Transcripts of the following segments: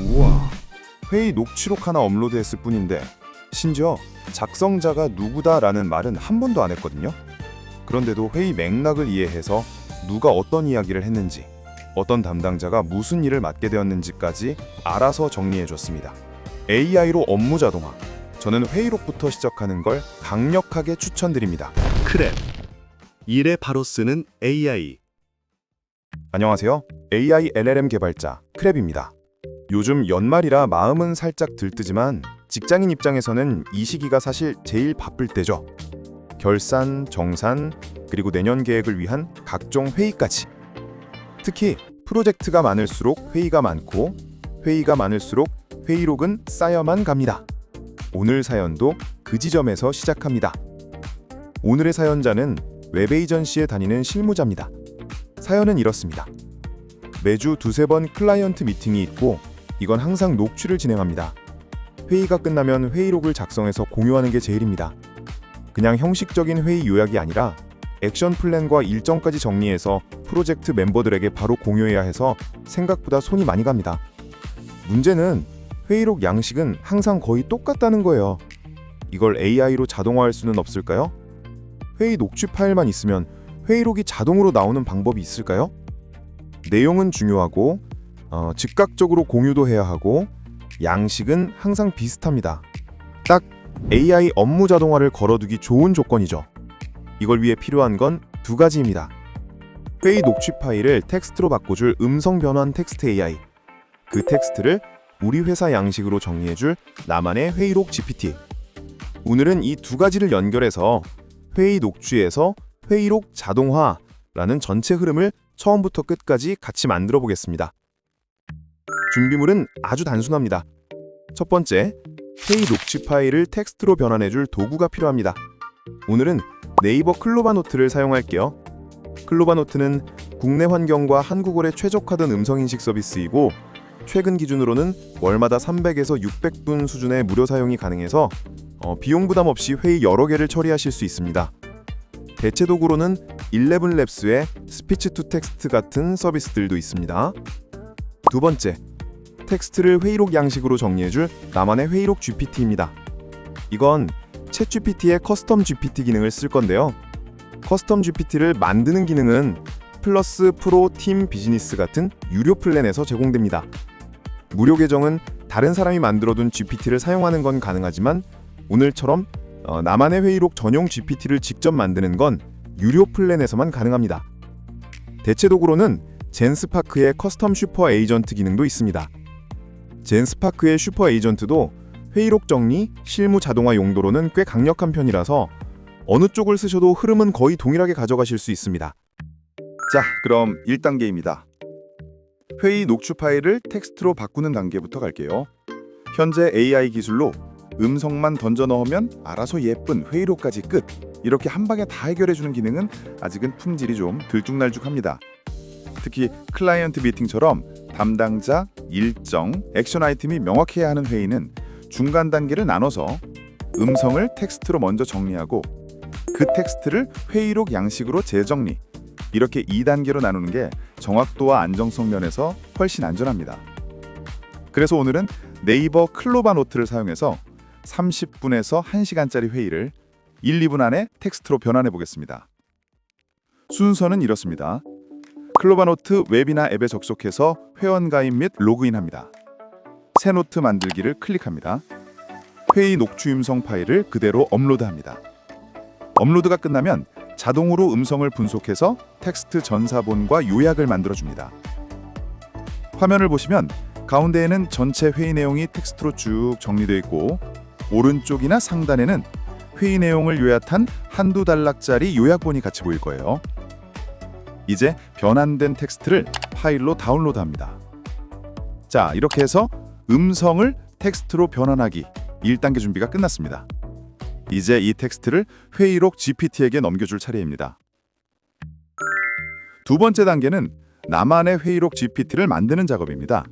우와, 회의 녹취록 하나 업로드했을 뿐인데 심지어 작성자가 누구다라는 말은 한 번도 안 했거든요. 그런데도 회의 맥락을 이해해서 누가 어떤 이야기를 했는지, 어떤 담당자가 무슨 일을 맡게 되었는지까지 알아서 정리해줬습니다. AI로 업무 자동화. 저는 회의록부터 시작하는 걸 강력하게 추천드립니다. 크랩. 일에 바로 쓰는 AI. 안녕하세요. AI LLM 개발자 크랩입니다. 요즘 연말이라 마음은 살짝 들뜨지만 직장인 입장에서는 이 시기가 사실 제일 바쁠 때죠. 결산, 정산, 그리고 내년 계획을 위한 각종 회의까지. 특히 프로젝트가 많을수록 회의가 많고 회의가 많을수록 회의록은 쌓여만 갑니다. 오늘 사연도 그 지점에서 시작합니다. 오늘의 사연자는 웹 에이전시에 다니는 실무자입니다. 사연은 이렇습니다. 매주 두세 번 클라이언트 미팅이 있고 이건 항상 녹취를 진행합니다. 회의가 끝나면 회의록을 작성해서 공유하는 게 제일입니다. 그냥 형식적인 회의 요약이 아니라 액션 플랜과 일정까지 정리해서 프로젝트 멤버들에게 바로 공유해야 해서 생각보다 손이 많이 갑니다. 문제는 회의록 양식은 항상 거의 똑같다는 거예요. 이걸 AI로 자동화할 수는 없을까요? 회의 녹취 파일만 있으면 회의록이 자동으로 나오는 방법이 있을까요? 내용은 중요하고 즉각적으로 공유도 해야 하고 양식은 항상 비슷합니다. 딱 AI 업무 자동화를 걸어두기 좋은 조건이죠. 이걸 위해 필요한 건 두 가지입니다. 회의 녹취 파일을 텍스트로 바꿔줄 음성 변환 텍스트 AI, 그 텍스트를 우리 회사 양식으로 정리해줄 나만의 회의록 GPT. 오늘은 이 두 가지를 연결해서 회의 녹취에서 회의록 자동화라는 전체 흐름을 처음부터 끝까지 같이 만들어 보겠습니다. 준비물은 아주 단순합니다. 첫 번째, 회의 녹취 파일을 텍스트로 변환해줄 도구가 필요합니다. 오늘은 네이버 클로바노트를 사용할게요. 클로바노트는 국내 환경과 한국어에 최적화된 음성인식 서비스이고 최근 기준으로는 월마다 300에서 600분 수준의 무료 사용이 가능해서 비용 부담 없이 회의 여러 개를 처리하실 수 있습니다. 대체 도구로는 11랩스의 스피치 투 텍스트 같은 서비스들도 있습니다. 두 번째, 텍스트를 회의록 양식으로 정리해줄 나만의 회의록 GPT입니다. 이건 챗 GPT의 커스텀 GPT 기능을 쓸 건데요. 커스텀 GPT를 만드는 기능은 플러스, 프로, 팀, 비즈니스 같은 유료 플랜에서 제공됩니다. 무료 계정은 다른 사람이 만들어둔 GPT를 사용하는 건 가능하지만 오늘처럼 나만의 회의록 전용 GPT를 직접 만드는 건 유료 플랜에서만 가능합니다. 대체 도구로는 젠스파크의 커스텀 슈퍼 에이전트 기능도 있습니다. 젠스파크의 슈퍼 에이전트도 회의록 정리, 실무 자동화 용도로는 꽤 강력한 편이라서 어느 쪽을 쓰셔도 흐름은 거의 동일하게 가져가실 수 있습니다. 자, 그럼 1단계입니다. 회의 녹취 파일을 텍스트로 바꾸는 단계부터 갈게요. 현재 AI 기술로 음성만 던져 넣으면 알아서 예쁜 회의록까지 끝. 이렇게 한 방에 다 해결해주는 기능은 아직은 품질이 좀 들쭉날쭉합니다. 특히 클라이언트 미팅처럼 담당자, 일정, 액션 아이템이 명확해야 하는 회의는 중간 단계를 나눠서 음성을 텍스트로 먼저 정리하고 그 텍스트를 회의록 양식으로 재정리. 이렇게 2단계로 나누는 게 정확도와 안정성 면에서 훨씬 안전합니다. 그래서 오늘은 네이버 클로바노트를 사용해서 30분에서 1시간짜리 회의를 1, 2분 안에 텍스트로 변환해 보겠습니다. 순서는 이렇습니다. 클로바노트 웹이나 앱에 접속해서 회원가입 및 로그인합니다. 새 노트 만들기를 클릭합니다. 회의 녹취 음성 파일을 그대로 업로드합니다. 업로드가 끝나면 자동으로 음성을 분석해서 텍스트 전사본과 요약을 만들어줍니다. 화면을 보시면 가운데에는 전체 회의 내용이 텍스트로 쭉 정리되어 있고 오른쪽이나 상단에는 회의 내용을 요약한 한두 단락짜리 요약본이 같이 보일 거예요. 이제 변환된 텍스트를 파일로 다운로드합니다. 자, 이렇게 해서 음성을 텍스트로 변환하기 1단계 준비가 끝났습니다. 이제 이 텍스트를 회의록 GPT에게 넘겨줄 차례입니다. 두 번째 단계는 나만의 회의록 GPT를 만드는 작업입니다.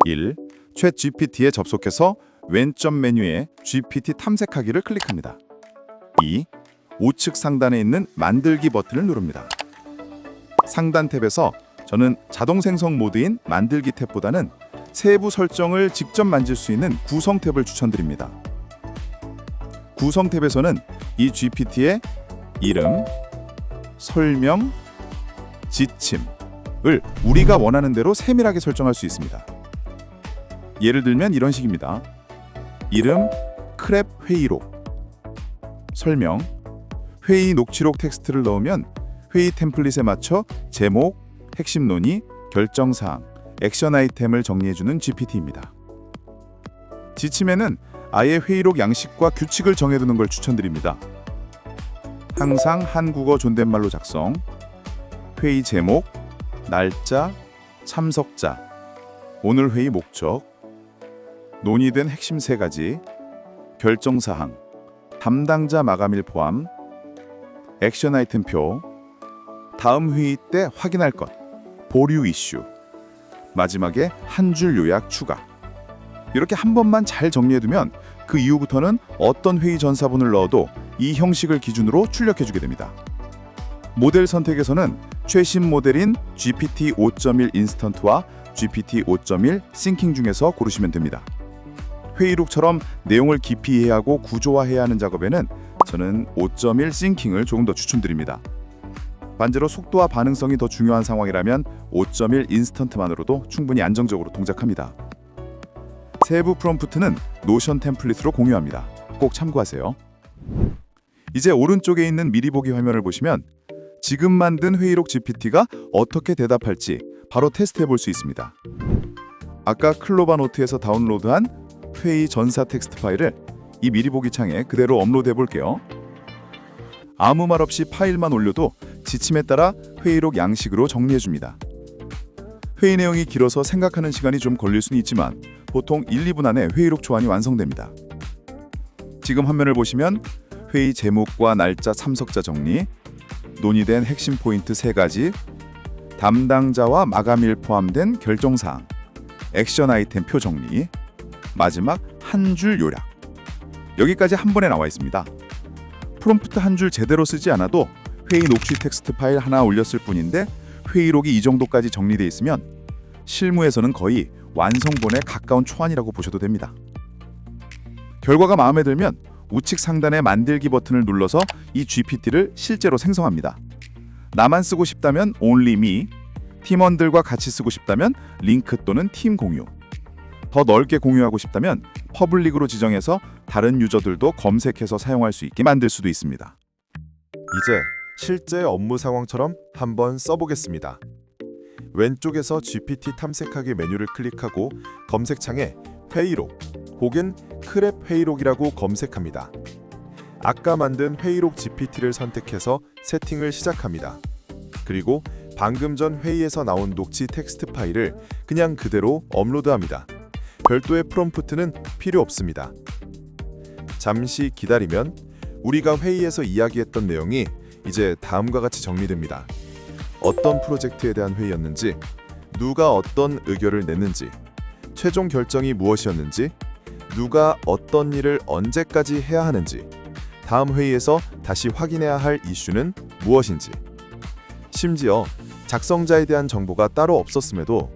1. 챗 GPT에 접속해서 왼쪽 메뉴에 GPT 탐색하기를 클릭합니다. 2. 우측 상단에 있는 만들기 버튼을 누릅니다. 상단 탭에서 저는 자동 생성 모드인 만들기 탭보다는 세부 설정을 직접 만질 수 있는 구성 탭을 추천드립니다. 구성 탭에서는 이 GPT의 이름, 설명, 지침을 우리가 원하는 대로 세밀하게 설정할 수 있습니다. 예를 들면 이런 식입니다. 이름, 크랩 회의록. 설명, 회의 녹취록 텍스트를 넣으면 회의 템플릿에 맞춰 제목, 핵심 논의, 결정사항, 액션 아이템을 정리해주는 GPT입니다. 지침에는 아예 회의록 양식과 규칙을 정해두는 걸 추천드립니다. 항상 한국어 존댓말로 작성, 회의 제목, 날짜, 참석자, 오늘 회의 목적, 논의된 핵심 3가지, 결정사항, 담당자 마감일 포함, 액션 아이템표, 다음 회의 때 확인할 것, 보류 이슈, 마지막에 한 줄 요약 추가. 이렇게 한 번만 잘 정리해두면 그 이후부터는 어떤 회의 전사본을 넣어도 이 형식을 기준으로 출력해주게 됩니다. 모델 선택에서는 최신 모델인 GPT 5.1 인스턴트와 GPT 5.1 싱킹 중에서 고르시면 됩니다. 회의록처럼 내용을 깊이 이해하고 구조화해야 하는 작업에는 저는 5.1 싱킹을 조금 더 추천드립니다. 반대로 속도와 반응성이 더 중요한 상황이라면 5.1 인스턴트만으로도 충분히 안정적으로 동작합니다. 세부 프롬프트는 노션 템플릿으로 공유합니다. 꼭 참고하세요. 이제 오른쪽에 있는 미리 보기 화면을 보시면 지금 만든 회의록 GPT가 어떻게 대답할지 바로 테스트해 볼 수 있습니다. 아까 클로바 노트에서 다운로드한 회의 전사 텍스트 파일을 이 미리 보기 창에 그대로 업로드해 볼게요. 아무 말 없이 파일만 올려도 지침에 따라 회의록 양식으로 정리해 줍니다. 회의 내용이 길어서 생각하는 시간이 좀 걸릴 수는 있지만 보통 1, 2분 안에 회의록 초안이 완성됩니다. 지금 화면을 보시면 회의 제목과 날짜 참석자 정리, 논의된 핵심 포인트 3가지, 담당자와 마감일 포함된 결정사항, 액션 아이템 표 정리, 마지막 한 줄 요약. 여기까지 한 번에 나와 있습니다. 프롬프트 한 줄 제대로 쓰지 않아도 회의 녹취 텍스트 파일 하나 올렸을 뿐인데 회의록이 이 정도까지 정리되어 있으면 실무에서는 거의 완성본에 가까운 초안이라고 보셔도 됩니다. 결과가 마음에 들면 우측 상단의 만들기 버튼을 눌러서 이 GPT를 실제로 생성합니다. 나만 쓰고 싶다면 Only Me, 팀원들과 같이 쓰고 싶다면 링크 또는 팀 공유, 더 넓게 공유하고 싶다면 퍼블릭으로 지정해서 다른 유저들도 검색해서 사용할 수 있게 만들 수도 있습니다. 이제 실제 업무 상황처럼 한번 써보겠습니다. 왼쪽에서 GPT 탐색하기 메뉴를 클릭하고 검색창에 회의록 혹은 크랩 회의록이라고 검색합니다. 아까 만든 회의록 GPT를 선택해서 세팅을 시작합니다. 그리고 방금 전 회의에서 나온 녹취 텍스트 파일을 그냥 그대로 업로드합니다. 별도의 프롬프트는 필요 없습니다. 잠시 기다리면 우리가 회의에서 이야기했던 내용이 이제 다음과 같이 정리됩니다. 어떤 프로젝트에 대한 회의였는지, 누가 어떤 의견을 냈는지, 최종 결정이 무엇이었는지, 누가 어떤 일을 언제까지 해야 하는지, 다음 회의에서 다시 확인해야 할 이슈는 무엇인지, 심지어 작성자에 대한 정보가 따로 없었음에도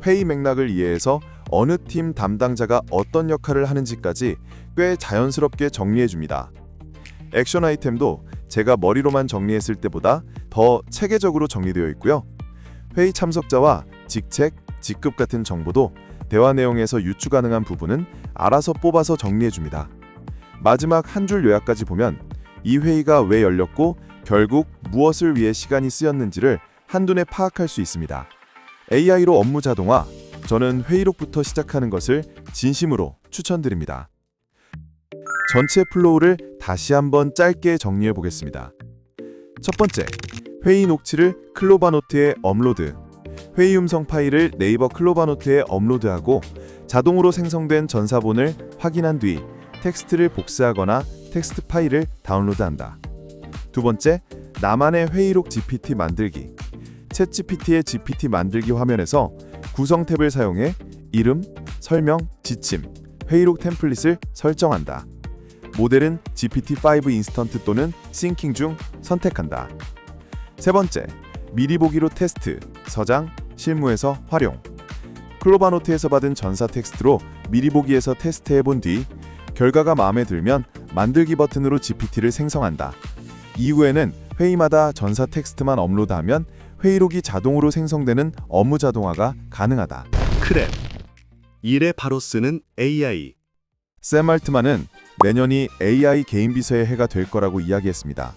회의 맥락을 이해해서 어느 팀 담당자가 어떤 역할을 하는지까지 꽤 자연스럽게 정리해줍니다. 액션 아이템도 제가 머리로만 정리했을 때보다 더 체계적으로 정리되어 있고요. 회의 참석자와 직책, 직급 같은 정보도 대화 내용에서 유추 가능한 부분은 알아서 뽑아서 정리해줍니다. 마지막 한 줄 요약까지 보면 이 회의가 왜 열렸고 결국 무엇을 위해 시간이 쓰였는지를 한눈에 파악할 수 있습니다. AI로 업무 자동화, 저는 회의록부터 시작하는 것을 진심으로 추천드립니다. 전체 플로우를 다시 한번 짧게 정리해 보겠습니다. 첫 번째, 회의 녹취를 클로바노트에 업로드. 회의 음성 파일을 네이버 클로바노트에 업로드하고 자동으로 생성된 전사본을 확인한 뒤 텍스트를 복사하거나 텍스트 파일을 다운로드한다. 두 번째, 나만의 회의록 GPT 만들기. 챗GPT의 GPT 만들기 화면에서 구성 탭을 사용해 이름, 설명, 지침, 회의록 템플릿을 설정한다. 모델은 GPT-5 인스턴트 또는 싱킹 중 선택한다. 세 번째, 미리 보기로 테스트, 서장, 실무에서 활용. 클로바노트에서 받은 전사 텍스트로 미리 보기에서 테스트해본 뒤 결과가 마음에 들면 만들기 버튼으로 GPT를 생성한다. 이후에는 회의마다 전사 텍스트만 업로드하면 회의록이 자동으로 생성되는 업무 자동화가 가능하다. 크랩. 일에 바로 쓰는 AI. 샘 알트만은 내년이 AI 개인 비서의 해가 될 거라고 이야기했습니다.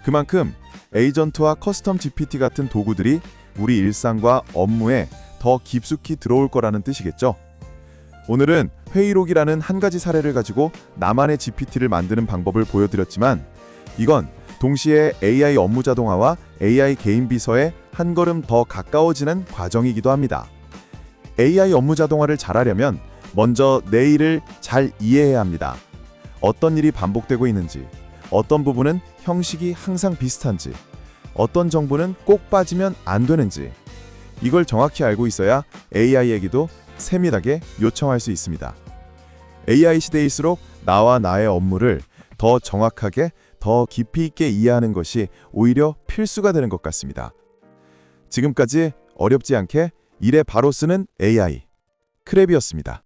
그만큼 에이전트와 커스텀 GPT 같은 도구들이 우리 일상과 업무에 더 깊숙이 들어올 거라는 뜻이겠죠. 오늘은 회의록이라는 한 가지 사례를 가지고 나만의 GPT를 만드는 방법을 보여드렸지만 이건 동시에 AI 업무 자동화와 AI 개인 비서에 한 걸음 더 가까워지는 과정이기도 합니다. AI 업무 자동화를 잘하려면 먼저 내 일을 잘 이해해야 합니다. 어떤 일이 반복되고 있는지, 어떤 부분은 형식이 항상 비슷한지, 어떤 정보는 꼭 빠지면 안 되는지 이걸 정확히 알고 있어야 AI에게도 세밀하게 요청할 수 있습니다. AI 시대일수록 나와 나의 업무를 더 정확하게, 더 깊이 있게 이해하는 것이 오히려 필수가 되는 것 같습니다. 지금까지 어렵지 않게 일에 바로 쓰는 AI, 크랩이었습니다.